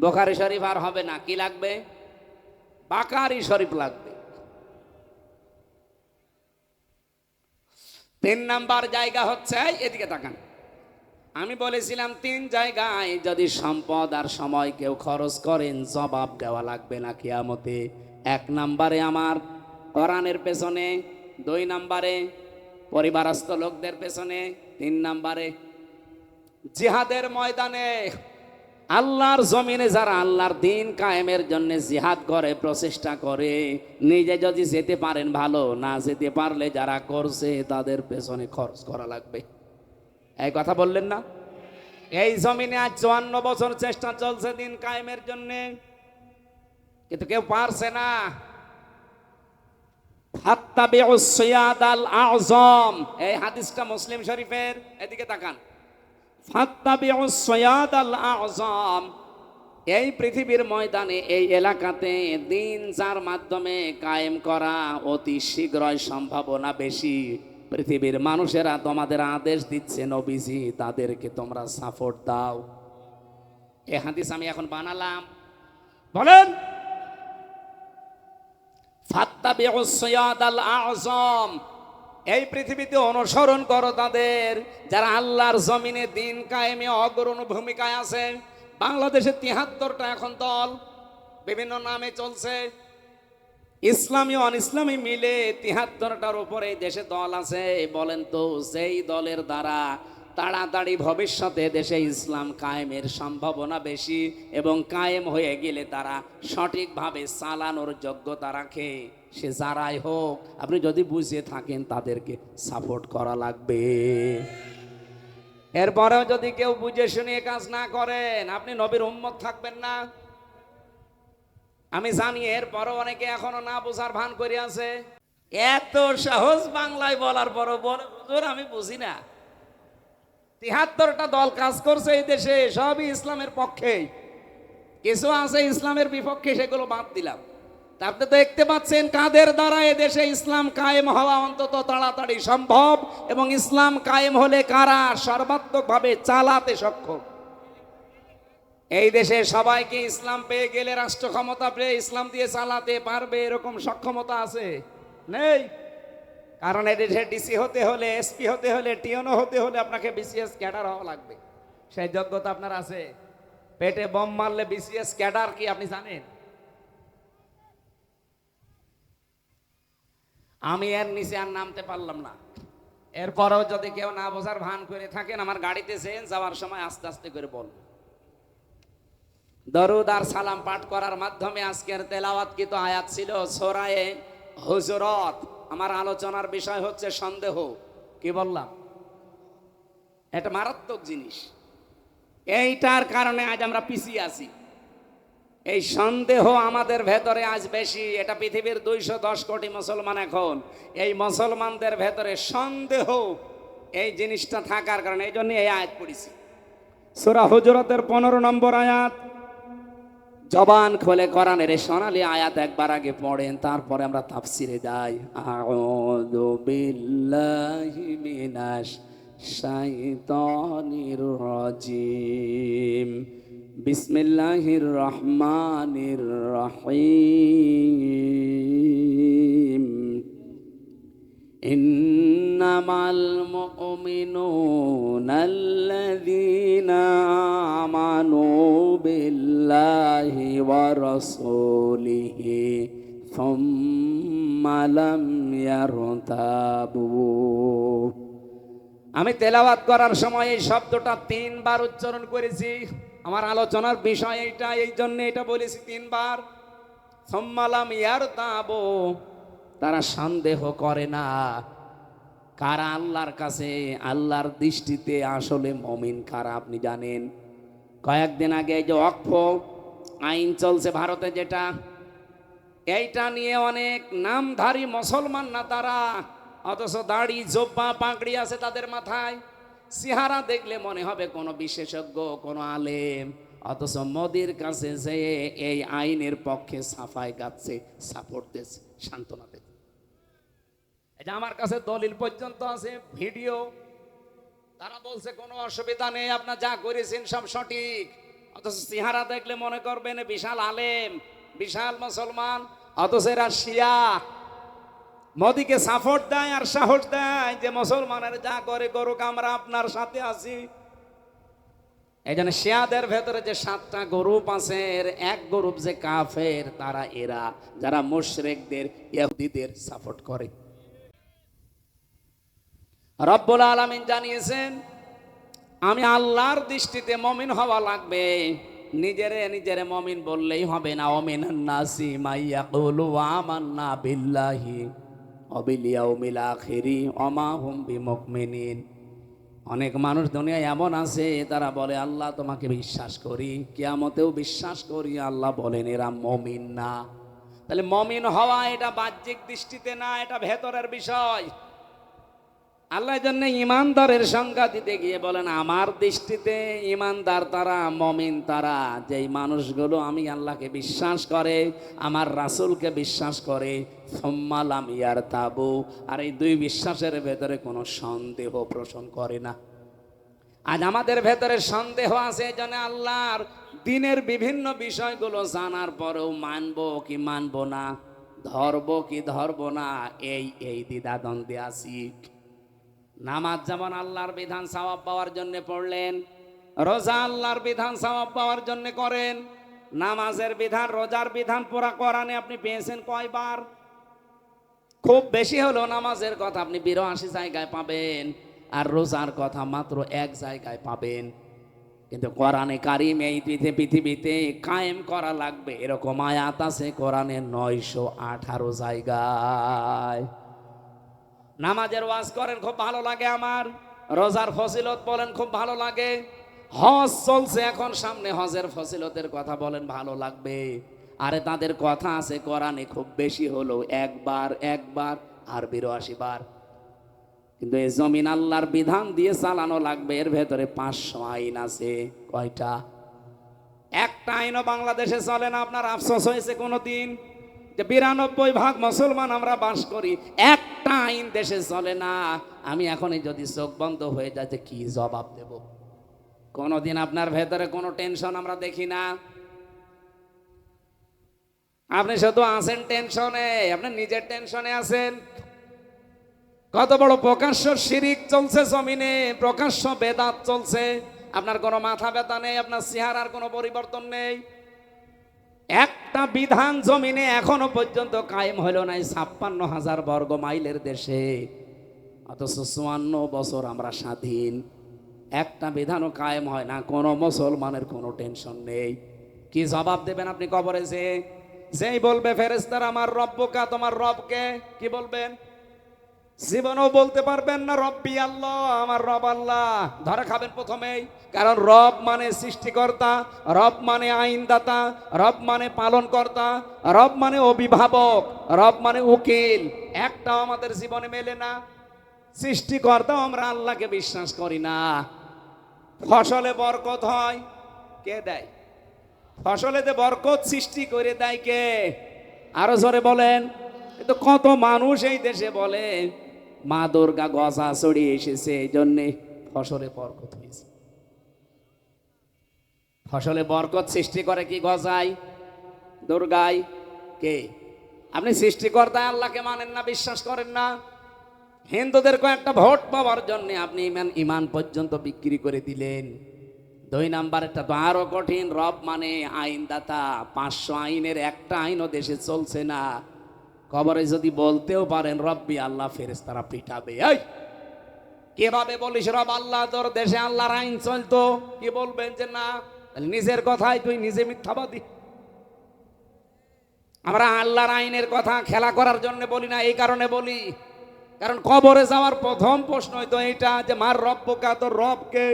বুখারী শরীফ আর হবে না। কি লাগবে? বাকারি শরীফ লাগবে। 3 নাম্বার জায়গা হচ্ছে, এদিকে তাকান। আমি বলেছিলাম 3 জায়গায় যদি সম্পদ আর সময় কেউ খরচ করেন, জবাব দেওয়া লাগবে না কিয়ামতে। 1 নাম্বারে আমার কোরআনের পেছনে, 2 নাম্বারে পরিবারস্থ লোকদের পেছনে, 3 নাম্বারে জিহাদের ময়দানে। আল্লাহর জমিনে যারা আল্লাহর দিন কায়েমের জন্য জিহাদ করে, প্রচেষ্টা করে, নিজে যদি যেতে পারেন ভালো, না যেতে পারলে যারা করছে তাদের পেছনে খরচ করা লাগবে। এই কথা বললেন না? এই জমিনে আজ 54 বছর চেষ্টা চলছে দিন কায়েমের জন্য, কিন্তু কেউ পারছে না। ফাত্তাবিউস সিয়াদাল আযম, এই হাদিসটা মুসলিম শরীফের। এদিকে তাকান। ফাত্তাবিউস সিয়াদাল আযম, এই পৃথিবীর ময়দানে, এই এলাকাতে দিন যার মাধ্যমে কায়েম করা অতি শীঘ্রই সম্ভাবনা বেশি। পৃথিবীর মানুষেরা তোমাদের আদেশ দিচ্ছে, নবীজি তাদেরকে তোমরা সাপোর্ট দাও। এই হাদিস আমি এখন বানালাম। বলেন। ফাত্তাবিউস সিয়াদাল আযম, এই পৃথিবীতে অনুসরণ করো তাদের যারা আল্লাহর জমিনে দিন কায়েমে অগ্রণী ভূমিকায় আছে। বাংলাদেশে 73টা এখন দল বিভিন্ন নামে চলছে, ইসলামী অন ইসলামী মিলে 73টার উপরে দেশে দল আছে। বলেন তো, সেই দলের দ্বারা তাড়াতাড়ি ভবিষ্যতে দেশে ইসলাম কায়েমের সম্ভাবনা বেশি, এবং কায়েম হয়ে গেলে তারা সঠিকভাবে চালানোর যোগ্যতা রাখে। সে যারাই হোক, আপনি যদি বুঝে থাকেন তাদেরকে সাপোর্ট করা লাগবে। এরপরেও যদি কেউ বুঝে শুনে কাজ না করেন, আপনি নবীর উম্মত থাকবেন না। আমি জানি এরপরও অনেকে এখনো না বোঝার ভান করে আছে। এত সহজ বাংলায় বলার পরও বলে, হুজুর আমি বুঝি না। 73টা দল কাজ করছে এই দেশে, সবই ইসলামের পক্ষে, কিছু আছে ইসলামের বিপক্ষে, সেগুলো বাদ দিলাম। তারপরে তো দেখতে পাচ্ছেন কাদের দ্বারা এদেশে ইসলাম কায়েম হওয়া অন্তত তাড়াতাড়ি সম্ভব, এবং ইসলাম কায়েম হলে কারা সর্বাত্মকভাবে চালাতে সক্ষম। এই দেশে সবাইকে ইসলাম পেয়ে গেলে, রাষ্ট্র ক্ষমতা পেয়ে ইসলাম দিয়ে চালাতে পারবে এরকম সক্ষমতা আছে? নেই। কারণ এদেশে ডিসি হতে হলে, এসপি হতে হলে, টিএনও হতে হলে আপনাকে বিসিএস ক্যাডার হওয়া লাগবে। সেই যোগ্যতা আপনার আছে? পেটে বোম মারলে বিসিএস ক্যাডার কি আপনি জানেন? আমি এর নিচে আর নামতে পারলাম না। এরপরেও যদি কেউ না বোঝার ভান করে থাকেন, আমার গাড়িতে যেন যাওয়ার সময় আস্তে আস্তে করে বলবেন। দরুদ আর সালাম পাঠ করার মাধ্যমে আজকের তেলাওয়াতকৃত আয়াত ছিল সূরা হুজুরাত। আমার আলোচনার বিষয় হচ্ছে সন্দেহ। কি বললাম? এটা মারাত্মক জিনিস। এইটার কারণে আজ আমরা পিছিয়ে আছি। এই সন্দেহ আমাদের ভেতরে আজ বেশি। এটা পৃথিবীর 210 কোটি মুসলমান এখন, এই মুসলমানদের ভেতরে সন্দেহ এই জিনিসটা থাকার কারণে এই জন্য এই আয়াত পড়েছি। সূরা হুজুরাতের 15 নম্বর আয়াত। জবান খুলে কোরআনের এই সোনালী আয়াত একবার আগে পড়েন, তারপরে আমরা তাফসিরে যাই। আউযু বিল্লাহি মিনাশ শাইতানির রাজিম। বিসমিল্লাহির রহমানির রহিম। ইন্নামাল মুমিনুনা আল্লাযীনা আমানু বিল্লাহি ওয়া রাসূলিহি সুম্মা লাম ইয়ারতাবু। আমি তেলাওয়াত করার সময় এই শব্দটা 3 বার উচ্চারণ করেছি। আমার আলোচনার বিষয় এইটা, এই জন্য এটা বলেছি 3 বার। সুম্মা লাম ইয়ারতাবু, তারা সন্দেহ করে না। কারা আল্লাহর কাছে, আল্লাহর দৃষ্টিতে আসলে মুমিন কারা আপনি জানেন? কয়েকদিন আগে এই যে ওয়াকফ আইন চলছে ভারতে, যেটা এইটা নিয়ে অনেক নামধারী মুসলমান না তারা, অথচ দাড়ি জোব্বা পাগড়ি আছে তাদের মাথায়। চেহারা দেখলে মনে হবে কোনো বিশেষজ্ঞ, কোনো আলেম, অথচ মোদির কাছে যে এই আইনের পক্ষে সাফাই গাচ্ছে, সাপোর্ট দিচ্ছে, সান্ত্বনা দিচ্ছে। এটা আমার কাছে দলিল পর্যন্ত আছে, ভিডিও। তারা বলছে কোনো অসুবিধা নেই, আপনার যা করেছেন সব সঠিক, অথচ চেহারা দেখলে মনে করবেন বিশাল আলেম, বিশাল মুসলমান, অথচ এরা শিয়া। মোদিকে সাপোর্ট দেয় আর সাহস দেয় যে মুসলমানের যা করে করুক, আমরা আপনার সাথে আছি। এই জন্য শিয়াদের ভেতরে যে 7টা গ্রুপ আছে, এর এক গ্রুপ যে কাফের, তারা এরা যারা মুশরিকদের, ইহুদিদের সাপোর্ট করে। রব্বুল আলামিন জানিয়েছেন আমি আল্লাহর দৃষ্টিতে মুমিন হওয়া লাগবে। নিজেরে মুমিন বললেই হবে না। ওমিনান নাসি মাইয়াকুলু আমান্না বিল্লাহি ওয়া বিল ইয়াউমিল আখিরি ওয়া মা হুম বিমুমিনিন। অনেক মানুষ দুনিয়ায় এমন আছে, তারা বলে আল্লাহ তোমাকে বিশ্বাস করি, কিয়ামতেও বিশ্বাস করি, আল্লাহ বলেন এরা মুমিন না। তাহলে মুমিন হওয়া এটা বাহ্যিক দৃষ্টিতে না, এটা ভেতরের বিষয়। আল্লাহর জন্য ইমানদারের সংজ্ঞা দিতে গিয়ে বলেন আমার দৃষ্টিতে ইমানদার তারা, মুমিন তারা, যেই মানুষগুলো আমি আল্লাহকে বিশ্বাস করে, আমার রাসূলকে বিশ্বাস করে, সুম্মা লাম ইয়ারতাবু, আর এই 2 বিশ্বাসের ভেতরে কোনো সন্দেহ পোষণ করে না। আজ আমাদের ভেতরে সন্দেহ আছে, এই জন্য আল্লাহর দিনের বিভিন্ন বিষয়গুলো জানার পরেও মানবো কি মানবো না, ধরবো কি ধরবো না, এই দ্বিধাদ্বন্দ্বে আছি। নামাজ যেমন আল্লাহর বিধান সওয়াব পাওয়ার জন্য পড়লেন, রোজা আল্লাহর বিধান সওয়াব পাওয়ার জন্য করেন। নামাজের বিধান, রোজার বিধান পুরা কোরআনে আপনি পেয়েছেন কয়বার? খুব বেশি হলো নামাজের কথা আপনি 82 জায়গায় পাবেন, আর রোজার কথা মাত্র 1 জায়গায় পাবেন। কিন্তু কোরআনে কারিম এই পৃথিবীতে কায়েম করা লাগবে এরকম আয়াত আছে কোরআনে 918 জায়গায়। নামাজের ওয়াজ করেন, খুব ভালো লাগে আমার। রোজার ফজিলত বলেন, খুব ভালো লাগে। হজ চলছে এখন সামনে, হজের ফজিলতের কথা বলেন, ভালো লাগবে। আরে তাদের কথা আছে কোরআনে খুব বেশি হলো একবার আর 82 বার। কিন্তু এই জমিন আল্লাহর বিধান দিয়ে চালানো লাগবে, এর ভেতরে 500 আইন আছে। কয়টা? একটা আইনও বাংলাদেশে চলে না। আপনার আফসোস হয়েছে কোনোদিন যে 92% মুসলমান আমরা বাস করি, একটা আইন দেশে চলে না? আমি এখনই যদি চোখ বন্ধ হয়ে যায় যে কি জবাব দেব? কোনোদিন আপনার ভেতরে কোনো টেনশন আমরা দেখি না। আপনি শুধু আছেন টেনশনে, আপনি নিজের টেনশনে আছেন। কত বড় প্রকাশ্য শিরিক চলছে জমিনে, প্রকাশ্য বেদাত চলছে। আপনার কোনো মাথা ব্যথা নেই, আপনার চেহারার কোনো পরিবর্তন নেই। একটা বিধান জমিনে এখনো পর্যন্ত কায়েম হলো নাই 56,000 বর্গ মাইলের দেশে, অথচ 54 বছর আমরা স্বাধীন। একটা বিধানও কায়েম হয় না, কোনো মুসলমানের কোনো টেনশন নেই। কি জবাব দেবেন আপনি কবরে? যেই বলবে ফেরেশতারা আমার রব্বুকা, তোমার রবকে, কি বলবেন? জীবনেও বলতে পারবেন না রব্বি আল্লাহ, আমার রব আল্লাহ। ধরে খাবেন প্রথমেই, কারণ রব মানে সৃষ্টিকর্তা, রব মানে আইনদাতা, রব মানে পালনকর্তা, রব মানে অভিভাবক, রব মানে উকিল। একটাও আমাদের জীবনে মেলে না। সৃষ্টিকর্তাও আমরা আল্লাহকে বিশ্বাস করি না। ফসলে বরকত হয়, কে দেয়? ফসলেতে বরকত সৃষ্টি করে দেয় কে? আরো জোরে বলেন। কিন্তু কত মানুষ এই দেশে বলে মা দুর্গা গজা চড়িয়ে এসেছে, এই জন্যে ফসলে বরকত হয়েছে। ফসলে বরকত সৃষ্টি করে কি গজাই, দুর্গাই? কে? আপনি সৃষ্টিকর্তা আল্লাহকে মানেন না, বিশ্বাস করেন না। হিন্দুদের কয়েকটা ভোট পাওয়ার জন্য আপনি ইমান পর্যন্ত বিক্রি করে দিলেন। 2 নাম্বারটা তো আরো কঠিন, রব মানে আইনদাতা। 500 আইনের একটা আইনও দেশে চলছে না। কবরে যদি বলতেও পারেন রব্বি আল্লাহ, ফেরেশতারা পিটাবে। এই কিভাবে বলিস রব আল্লাহ, তোর দেশে আল্লাহর আইন চলতো? কি বলবেন যে না, নিজের কথাই তুই নিজে মিথ্যাবাদী। আমরা আল্লাহর আইনের কথা খেলা করার জন্য বলি না, এই কারণে বলি, কারণ কবরে যাওয়ার প্রথম প্রশ্ন হইতো এইটা যে মার রব্বকা, তোর রবকে।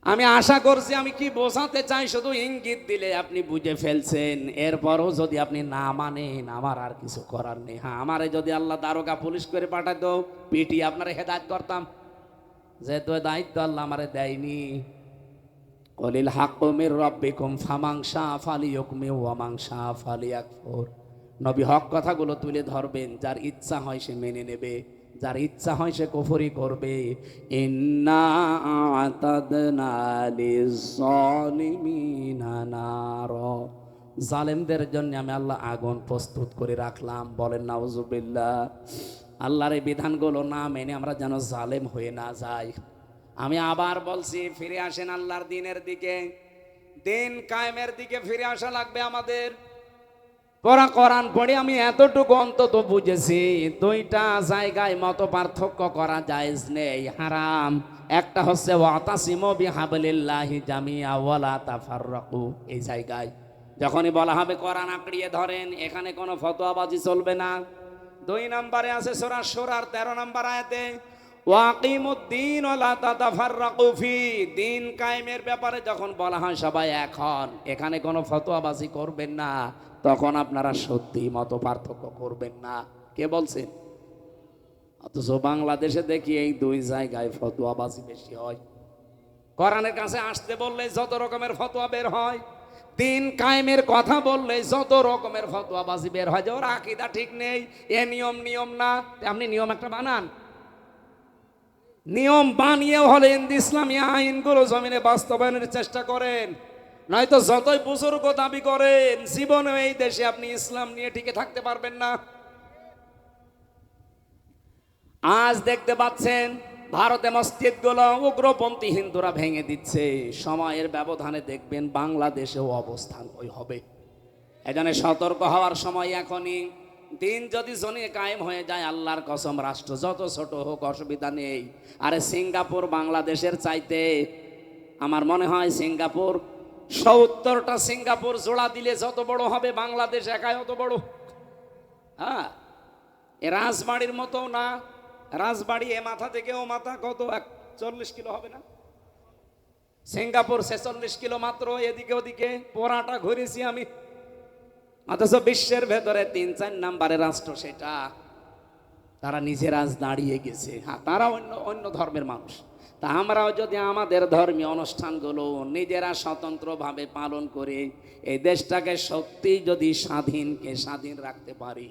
আমি আশা করছি আমি কি বোঝাতে চাই শুধু ইঙ্গিত দিলে আপনি বুঝে ফেলছেন। এরপরও যদি আপনি না মানেন, আমার আর কিছু করার নেই। হ্যাঁ, আমারে যদি আল্লাহ দারোগা পুলিশ করে পাঠাতো, পিটি আপনারে হেদায়েত করতাম, যেহেতু দায়িত্ব আল্লাহ আমারে দেয়নি। কলিল হাক্কু মির রাব্বিকুম ফামান শাআ ফালিয়ুকমি ওয়া মান শাআ ফালিয়াকফুর। নবী হক কথাগুলো তুলে ধরবেন, যার ইচ্ছা হয় সে মেনে নেবে, যার ইচ্ছা হয় সে কুফরি করবে। ইন্না আতাদনা লিয-যালিমিনা নার, জালেমদের জন্য আমি আল্লাহ আগুন প্রস্তুত করে রাখলাম। বলেন নাউজুবিল্লাহ। আল্লাহর এই বিধানগুলো না মেনে আমরা যেন জালেম হয়ে না যাই। আমি আবার বলছি, ফিরে আসেন আল্লাহর দিনের দিকে, দিন কায়েমের দিকে ফিরে আসা লাগবে আমাদের। পড়া কোরআন পড়ে আমি এতটুকু অন্তত বুঝেছি, 2টা জায়গায় মত পার্থক্য করা জায়েজ নেই, হারাম। একটা হচ্ছে ওয়াতাসিমু বিহাবলিল্লাহি জামিআ ওয়ালা তাফাররাকু। এই জায়গায় যখনই বলা হবে কোরআন আঁকড়িয়ে ধরেন, এখানে কোনো ফতোয়াবাজি চলবে না। 2 নম্বরে আছে সূরা শুরার 13 নম্বর আয়াতে, ওয়াকিমুদ্দিন ওয়ালা তাতাফাররাকু ফি। দিন কায়েমের ব্যাপারে যখন বলা হয় সবাই এখন, এখানে কোনো ফতোয়াবাজি করবেন না, তখন আপনারা সত্যি মত পার্থক্য করবেন না। কে বলছেন? অথচ বাংলাদেশে দেখি এই 2 জায়গায় ফতোয়াবাজি বেশি হয়। কোরআনের কাছে আসতে বললে যত রকমের ফতোয়া বের হয়, দিন কায়েমের কথা বললে যত রকমের ফতোয়াবাজি বের হয়, যে ওর আকীদা ঠিক নেই, এ নিয়ম না। আপনি নিয়ম একটা বানান, নিয়ম বানিয়েও হলে ইসলামী আইনগুলো জমিনে বাস্তবায়নের চেষ্টা করেন। নয়তো যতই বুজুর্গ দাবি করেন, জীবনে এই দেশে আপনি ইসলাম নিয়ে টিকে থাকতে পারবেন না। আজ দেখতে পাচ্ছেন ভারতে মসজিদগুলো উগ্রপন্থী হিন্দুরা ভেঙে দিচ্ছে। সময়ের ব্যবধানে দেখবেন বাংলাদেশেও অবস্থান ওই হবে। এজন্য সতর্ক হওয়ার সময় এখনই। দিন যদি জনে কায়েম হয়ে যায়, আল্লাহর কসম রাষ্ট্র যত ছোট হোক অসুবিধা নেই। আরে সিঙ্গাপুর বাংলাদেশের চাইতে আমার মনে হয় সিঙ্গাপুর 70টা সিঙ্গাপুর জোড়া দিলে যত বড় হবে, বাংলাদেশ একাই অত বড়। হ্যাঁ, এ রাজবাড়ির মতো না। রাজবাড়ি এ মাথা থেকে ও মাথা কত 40 কিলো হবে না? সিঙ্গাপুর 46 কিলো মাত্র, এদিকে ওদিকে পোড়াটা ঘুরেছি আমি। অথচ বিশ্বের ভেতরে 3-4 নম্বরের রাষ্ট্র সেটা। তারা নিজের আজ দাঁড়িয়ে গেছে। হ্যাঁ, তারা অন্য ধর্মের মানুষ। তা আমরাও যদি আমাদের ধর্মীয় অনুষ্ঠানগুলো নিজেরা স্বতন্ত্রভাবে পালন করে এই দেশটাকে সত্যি যদি স্বাধীন রাখতে পারি,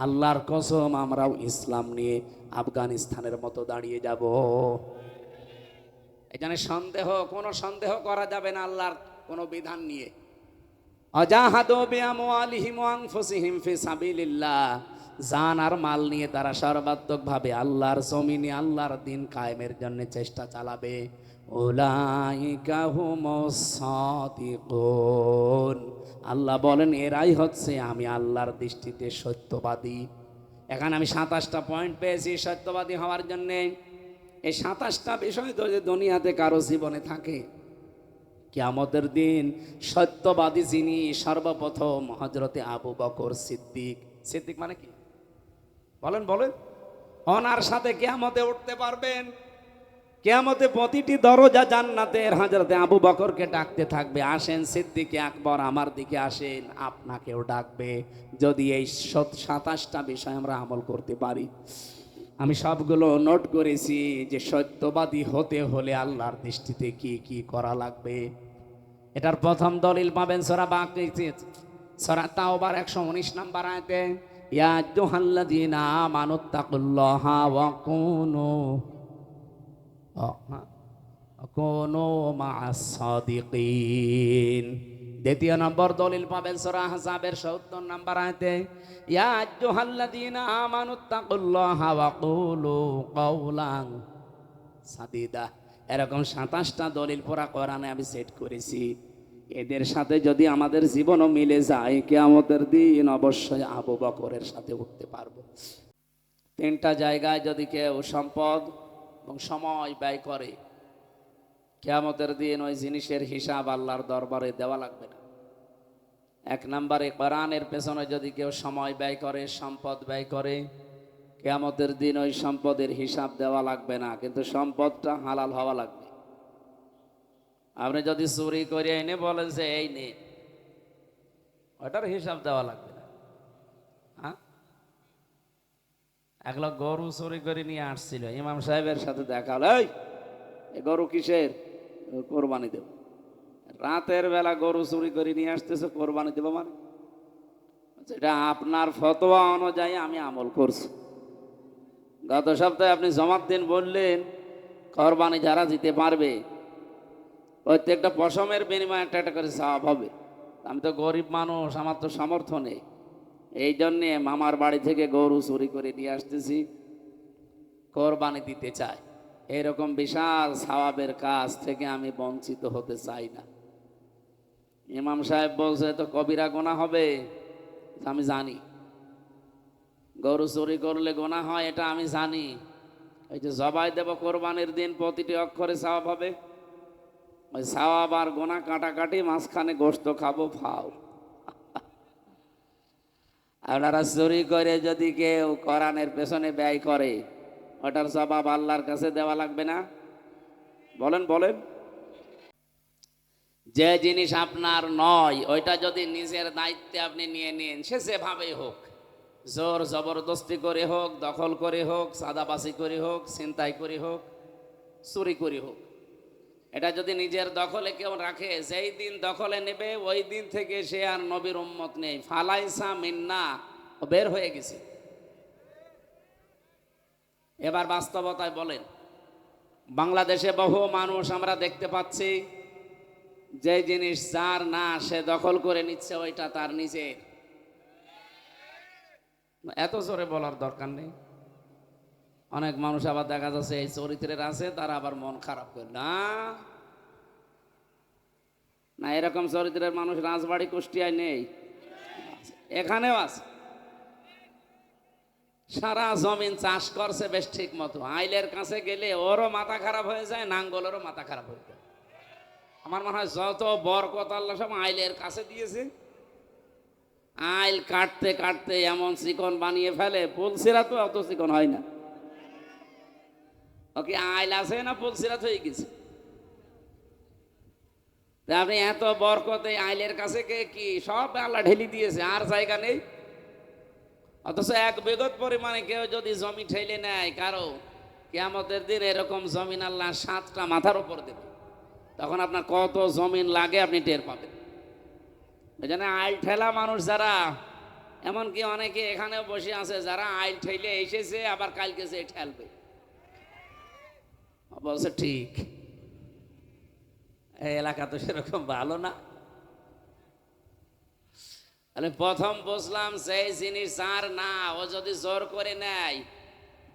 আল্লাহর কসম আমরাও ইসলাম নিয়ে আফগানিস্তানের মতো দাঁড়িয়ে যাব। এখানে কোনো সন্দেহ করা যাবে না আল্লাহর কোনো বিধান নিয়ে। অজাহাদু বিআমওয়ালিহিম ওয়া আনফুসিহিম ফি সাবিলিল্লাহ, জান আর মাল নিয়ে তারা সর্বাত্মকভাবে আল্লাহর জমিনে আল্লাহর দিন কায়েমের জন্য চেষ্টা চালাবে। উলাইকা হুমুস সাদিকুন। আল্লাহ বলেন এরাই হচ্ছে আমি আল্লাহর দৃষ্টিতে সত্যবাদী। এখানে আমি 27টা পয়েন্ট পেয়েছি সত্যবাদী হওয়ার জন্য। এই 27টা বিষয় তো যে দুনিয়াতে কারো জীবনে থাকে, কিয়ামতের দিন সত্যবাদী যিনি সর্বপ্রথম হযরতে আবু বকর সিদ্দিক। সিদ্দিক মানে কি বলেন বলেন, ওনার সাথে কিয়ামতে উঠতে পারবেন। কিয়ামতে প্রতিটি দরজা জান্নাতের হযরতে আবু বকরকে ডাকতে থাকবে, আসেন সিদ্দিকে আকবর, আমার দিকে আসেন, আপনাকেও ডাকবে। যদি এই 27টা বিষয় আমরা আমল করতে পারি, আমি সবগুলো নোট করেছি যে সত্যবাদী হতে হলে আল্লাহর দৃষ্টিতে কি কি করা লাগবে। এটার প্রথম দলিল পাবেন সূরা বাকারা, সূরা তাওবার 119 নম্বর আয়াতে, ইয়া আইয়ুহাল্লাযীনা আমানুত্তাকুল্লাহা ওয়া কুনু মা'আস সাদিকিন। দ্বিতীয় নম্বর দলিল পাবেন সূরা আহজাবের 70 নম্বর আয়াতে, ইয়া আইয়ুহাল্লাযীনা আমানুত্তাকুল্লাহা ওয়া কুলু কাওলান সাদীদা। এরকম 27টা দলিল পুরা কোরআনে আমি সেট করেছি। এদের সাথে যদি আমাদের জীবনও মিলে যায়, কিয়ামতের দিন অবশ্যই আবু বকরের সাথে উঠতে পারবো। 3টা জায়গায় যদি কেউ সম্পদ এবং সময় ব্যয় করে, কিয়ামতের দিন ওই জিনিসের হিসাব আল্লাহর দরবারে দেওয়া লাগবে না। 1 নম্বরে কোরআনের পেছনে যদি কেউ সময় ব্যয় করে, সম্পদ ব্যয় করে, কিয়ামতের দিন ওই সম্পদের হিসাব দেওয়া লাগবে না, কিন্তু সম্পদটা হালাল হওয়া লাগবে। আপনি যদি চুরি করে এনে বলেন যে এই নে, ওটার হিসাব দেওয়া লাগবে না। হ্যাঁ, 1 লাখ গরু চুরি করে নিয়ে আসছিল, ইমাম সাহেবের সাথে দেখা হলো, এই গরু কিসের? কোরবানি দেব। রাতের বেলা গরু চুরি করে নিয়ে আসতেছে, কোরবানি দেব মানে? এটা আপনার ফতোয়া অনুযায়ী আমি আমল করছি। গত সপ্তাহে আপনি জমাত দিন বললেন কোরবানি যারা দিতে পারবে প্রত্যেকটা পশমের বিনিময়ে একটা করে সওয়াব হবে। আমি তো গরিব মানুষ, আমার তো সামর্থ্য নেই, এই জন্যে মামার বাড়ি থেকে গরু চুরি করে নিয়ে আসতেছি, কোরবানি দিতে চাই। এরকম বিশাল সওয়াবের কাজ থেকে আমি বঞ্চিত হতে চাই না। ইমাম সাহেব বলছে তো কবিরা গুনাহ হবে, আমি জানি। গরু চুরি করলে গুনাহ হয়, এটা আমি জানি। এই যে জবাই দেব কোরবানির দিন, প্রতিটি অক্ষরে সওয়াব হবে। ওই সওয়াব আর গুনাহ কাটাকাটি, মাঝখানে গোশত খাবো, ফাও। আপনারা চুরি করে যদি কেউ কোরআনের পেছনে ব্যয় করে, ওটার জবাব আল্লাহর কাছে দেওয়া লাগবে না? বলেন বলেন। যে জিনিস আপনার নয়, ওইটা যদি নিজের দায়িত্বে আপনি নিয়ে নিন, সে যেভাবেই হোক, জোর জবরদস্তি করে হোক, দখল করে হোক, সাদাবাসি করে হোক, ছিনতাই করে হোক, চুরি করে হোক, এটা যদি নিজের দখলে কেউ রাখে, যেই দিন দখলে নেবে ওই দিন থেকে সে আর নবীর উম্মত নেই, ফালাইসা মিন্না, ও বের হয়ে গেছে। এবার বাস্তবতায় বলেন, বাংলাদেশে বহু মানুষ আমরা দেখতে পাচ্ছি, যে জিনিস যার না সে দখল করে নিচ্ছে, ওইটা তার নিজের। এত জোরে বলার দরকার নেই। অনেক মানুষ আবার দেখা যাচ্ছে এই চরিত্রের আছে, তারা আবার মন খারাপ করে না না, এরকম চরিত্রের মানুষ রাজবাড়ী কুষ্টিয়ায় নেই, এখানেও আছে। সারা জমিন চাষ করছে বেশ ঠিক মতো, আইলের কাছে গেলে ওরও মাথা খারাপ হয়ে যায়, নাঙ্গলেরও মাথা খারাপ হয়ে যায়। আমার মনে হয় যত বরকত আল্লাহ সব আইলের কাছে দিয়েছে। আইল কাটতে কাটতে এমন চিকন বানিয়ে ফেলে, পুলসিরাত তো অত চিকন হয় না। ওকে আইল আছে না পুলসিরাত হয়ে গেছে। আপনি এত বরকতে আইলের কাছে কে কি সব আল্লাহ ঢেলি দিয়েছে, আর জায়গা নেই। অথচ 1 বিঘত পরিমাণে কেউ যদি জমি ঠেলে নেয় কারো, কিয়ামতের দিন এরকম জমিন আল্লাহ 7টা মাথার উপর দেবে, তখন আপনার কত জমিন লাগে আপনি টের পাবেন। এই জন্য আইল ঠেলা মানুষ যারা, এমনকি অনেকে এখানেও বসে আছে যারা আইল ঠেলে এসেছে, আবার কালকে সে ঠেলবে, বলছে ঠিক। এই এলাকা তো সেরকম ভালো না। তাহলে প্রথম বুঝলাম, সেই জিনিস যার না, ও যদি জোর করে নেয়,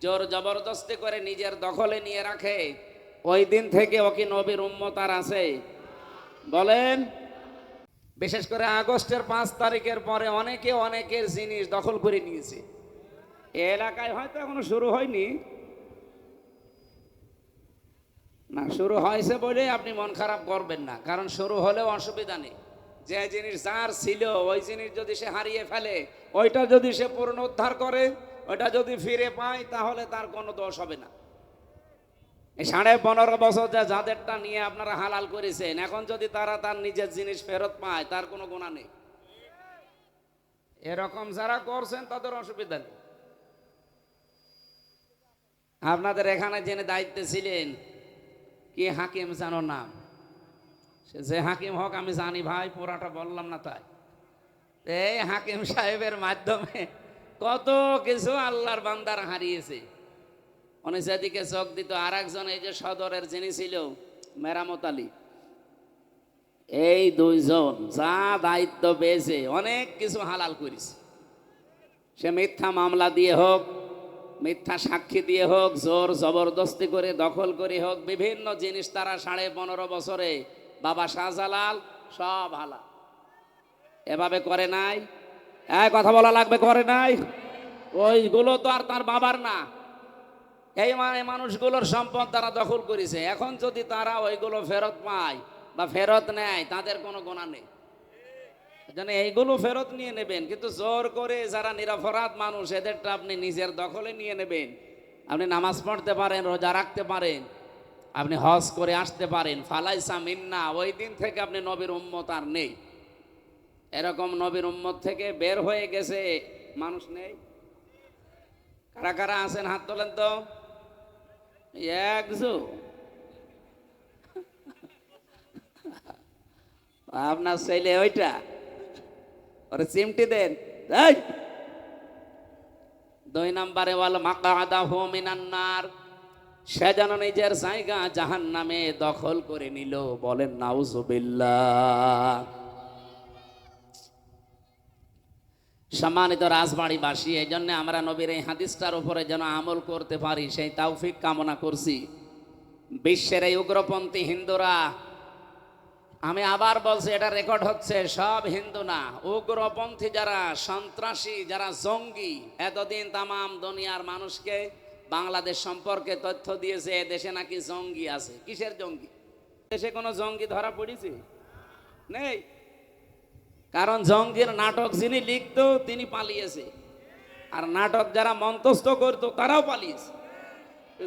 জোর জবরদস্তি করে নিজের দখলে নিয়ে রাখে, ওই দিন থেকে ও কি নবীর উম্মত আর আছে? বলেন। বিশেষ করে আগস্টের 5 তারিখের পরে অনেকে অনেকের জিনিস দখল করে নিয়েছে। এ এলাকায় হয়তো এখনো শুরু হয়নি, না শুরু হয়েছে বলে আপনি মন খারাপ করবেন না, কারণ শুরু হলেও অসুবিধা নেই। যে জিনিস যার ছিল, ওই জিনিস যদি সে হারিয়ে ফেলে, ওইটা যদি সে পুনরুদ্ধার করে, ওটা যদি ফিরে পায় তাহলে তার কোনো দোষ হবে না। এই 15.5 বছর যাদেরটা নিয়ে আপনারা হালাল করেছেন, এখন যদি তারা তার নিজের জিনিস ফেরত পায় তার কোনো গুনাহ নেই। এরকম যারা করছেন তাদের অসুবিধা নেই। আপনাদের এখানে জেনে দায়িত্বে ছিলেন কি হাকিম জানো নাম, সে যে হাকিম হোক আমি জানি ভাই, পুরাটা বললাম না তাই। এই হাকিম সাহেবের মাধ্যমে কত কিছু আল্লাহর বান্দার হারিয়েছে। উনি যেদিকে চোখ দিত, আর একজন এই যে সদরের যিনি ছিল মেরামত আলী, এই দুইজন যা দায়িত্ব পেয়েছে অনেক কিছু হালাল করেছে। সে মিথ্যা মামলা দিয়ে হোক, মিথ্যা সাক্ষী দিয়ে হোক, জোর জবরদস্তি করে দখল করে হোক, বিভিন্ন জিনিস তারা 15.5 বছরে বাবা শাহজালাল সব হালাল। এভাবে করে নাই, কথা বলা লাগবে, করে নাই। ওইগুলো তো আর তার বাবার না, এই মানুষগুলোর সম্পদ তারা দখল করেছে। এখন যদি তারা ওইগুলো ফেরত পায় বা ফেরত নেয় তাদের কোনো গুনাহ নেই। জানে এইগুলো ফেরত নিয়ে নেবেন, কিন্তু জোর করে যারা নিরপরাধ মানুষ এদেরটা আপনি নিজের দখলে নিয়ে নেবেন। আপনি নামাজ পড়তে পারেন, রোজা রাখতে পারেন, আপনি হজ করে আসতে পারেন, ফালাইসা মিন্না, ওই দিন থেকে আপনি নবীর উম্মত আর নেই। এরকম নবীর উম্মত থেকে বের হয়ে গেছে মানুষ নেই। কারা কারা আছেন হাত তোলেন তো। একজো আপনার ছেলে ওইটা, ওরে চিমটি দেন। 2 নম্বরে ওয়াল মাকআদাহু মিনান নার, সে যেন নিজের জায়গা জাহান্নামে দখল করে নিল। বলেন নাউজুবিল্লাহ। সম্মানিত রাজবাড়িবাসী, এই জন্য আমরা নবীর এই হাদিসটার উপরে যেন আমল করতে পারি সেই তৌফিক কামনা করছি। বিশ্বের এই উগ্রপন্থী হিন্দুরা, আমি আবার বলছি, এটা রেকর্ড হচ্ছে, সব হিন্দু না, উগ্রপন্থী যারা সন্ত্রাসী, যারা জঙ্গি, এতদিন তামাম দুনিয়ার মানুষকে বাংলাদেশ সম্পর্কে তথ্য দিয়েছে দেশে নাকি জঙ্গি আছে। কিসের জঙ্গি? দেশে কোনো জঙ্গি ধরা পড়েছে? নেই। কারণ জঙ্গির নাটক যিনি লিখতো তিনি পালিয়েছে, আর নাটক যারা মঞ্চস্থ করতো তারাও পালিয়েছে।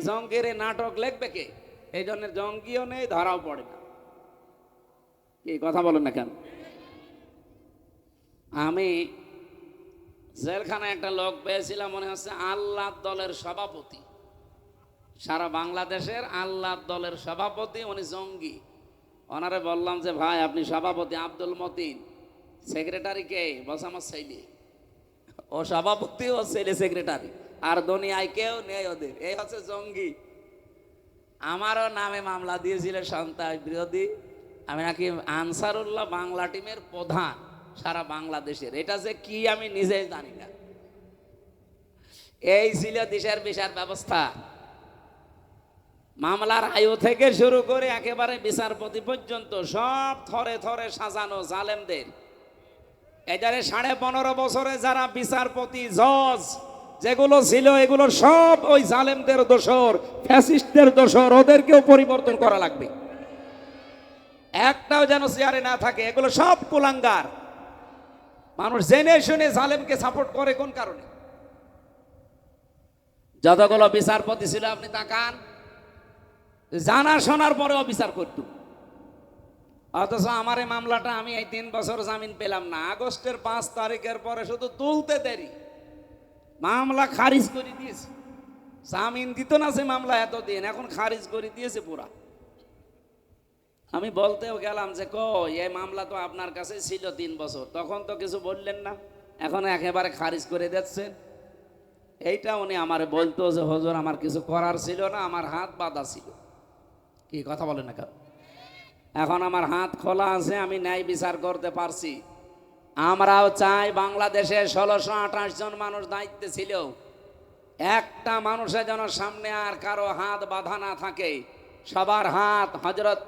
জঙ্গির এই নাটক লিখবে কে? এই জন্য জঙ্গিও নেই, ধরাও পড়ে না। কি কথা বলেন না কেন? আমি জেলখানায় একটা লোক পেয়েছিলাম, মনে হচ্ছে আল্লাহ দলের সভাপতি, সারা বাংলাদেশের আল্লাহ দলের সভাপতি, উনি জঙ্গি। ওনারে বললাম যে ভাই আপনি সভাপতি, আব্দুল মতিন। সেক্রেটারি কে? বলছে আমার ছেলে। ও সভাপতি, ও ছেলে সেক্রেটারি, আর দুনিয়ায় কেউ নেই ওদের। এই হচ্ছে জঙ্গি। আমারও নামে মামলা দিয়েছিল সন্ত্রাস বিরোধী। আমি নাকি আনসারুল্লাহ বাংলা টিমের প্রধান সারা বাংলাদেশের। এটা যে কি আমি নিজেই জানি না। এই ছিল দেশের বিচার ব্যবস্থা। মামলার আয়ু থেকে শুরু করে একেবারে বিচারপতি পর্যন্ত সব থরে থরে সাজানো জালেমদের। এটারে 15.5 বছরে যারা বিচারপতি, জজ যেগুলো ছিল, এগুলো সব ওই জালেমদের দোসর, ফ্যাসিস্টদের দোসর। ওদেরকেও পরিবর্তন করা লাগবে, একটাও যেন চেয়ারে না থাকে। এগুলো সব কুলাঙ্গার। মানুষ জেনে শুনে জালেমকে সাপোর্ট করে কোন কারণে? যতগুলো বিচারপতি ছিল আপনি তাকান, জানা শোনার পরেও বিচার করত। অথচ আমার এই মামলাটা আমি এই 3 বছর জামিন পেলাম না। আগস্টের 5 তারিখের পরে শুধু তুলতে দেরি, মামলা খারিজ করে দিয়েছে। জামিন দিত না সে মামলা এতদিন, এখন খারিজ করে দিয়েছে পুরা। আমি বলতেও গেলাম যে এই মামলা তো আপনার কাছে ছিল 3 বছর, তখন তো কিছু বললেন না, এখন একেবারে খারিজ করে দিচ্ছেন। এইটা উনি আমারে বলতো যে হুজুর আমার কিছু করার ছিল না, আমার হাত বাঁধা ছিল। কি কথা বলেন না কেন? এখন আমার হাত খোলা আছে, আমি ন্যায় বিচার করতে পারছি। আমরাও চাই বাংলাদেশে 1628 জন মানুষ দায়িত্বে ছিল, একটা মানুষের যেন সামনে আর কারো হাত বাঁধা না থাকে। সবার হাত হযরত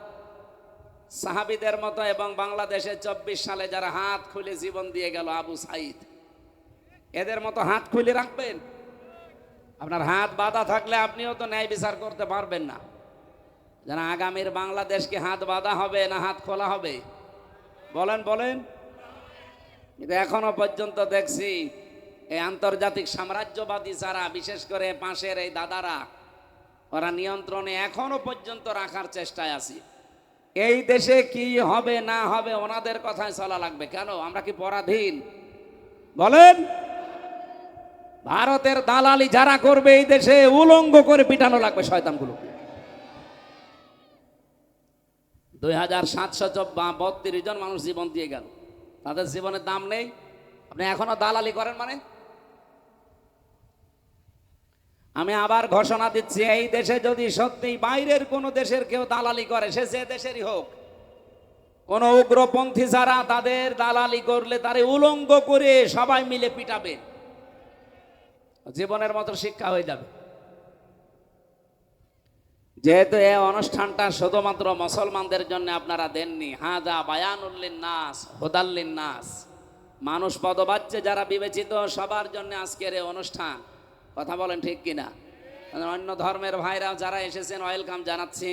সাহাবীদের মতো, এবং বাংলাদেশে 24 সালে যারা হাত খুলে জীবন দিয়ে গেল, আবু সাইদ, এদের মতো হাত খুলে রাখবেন। আপনার হাত বাঁধা থাকলে আপনিও তো ন্যায় বিচার করতে পারবেন না। যেন আগামীর বাংলাদেশকে হাত বাঁধা হবে না হাত খোলা হবে? বলেন বলেন। কিন্তু এখনো পর্যন্ত দেখছি এই আন্তর্জাতিক সাম্রাজ্যবাদী যারা, বিশেষ করে পাশের এই দাদারা, ওরা নিয়ন্ত্রণে এখনো পর্যন্ত রাখার চেষ্টায় আছি। এই দেশে কি হবে না হবে ওনাদের কথায় চলা লাগবে। কেন? আমরা কি পরাধীন? বলেন। ভারতের দালালি যারা করবে এই দেশে উলঙ্গ করে পিটানো লাগবে শয়তানগুলো। 2732 জন মানুষ জীবন দিয়ে গেল, তাদের জীবনের দাম নেই। আপনি এখনো দালালি করেন মানে? আমি আবার ঘোষণা দিচ্ছি, এই দেশে যদি সত্যি বাইরের কোনো দেশের কেউ দালালি করে, সে যে দেশেরই হোক, কোন উগ্রপন্থী যারা তাদের দালালি করলে তারে উলঙ্গ করে সবাই মিলে পিটাবে, জীবনের মতো শিক্ষা হয়ে যাবে। যেহেতু এই অনুষ্ঠানটা শুধুমাত্র মুসলমানদের জন্য আপনারা দেননি, হাদা বায়ানুল লিন্নাস হুদাল লিন্নাস, মানুষ পদবাচ্য যারা বিবেচিত সবার জন্য আজকের এই অনুষ্ঠান। কথা বলেন ঠিক কিনা? অন্য ধর্মের ভাইরা যারা এসেছেন ওয়েলকাম জানাচ্ছি।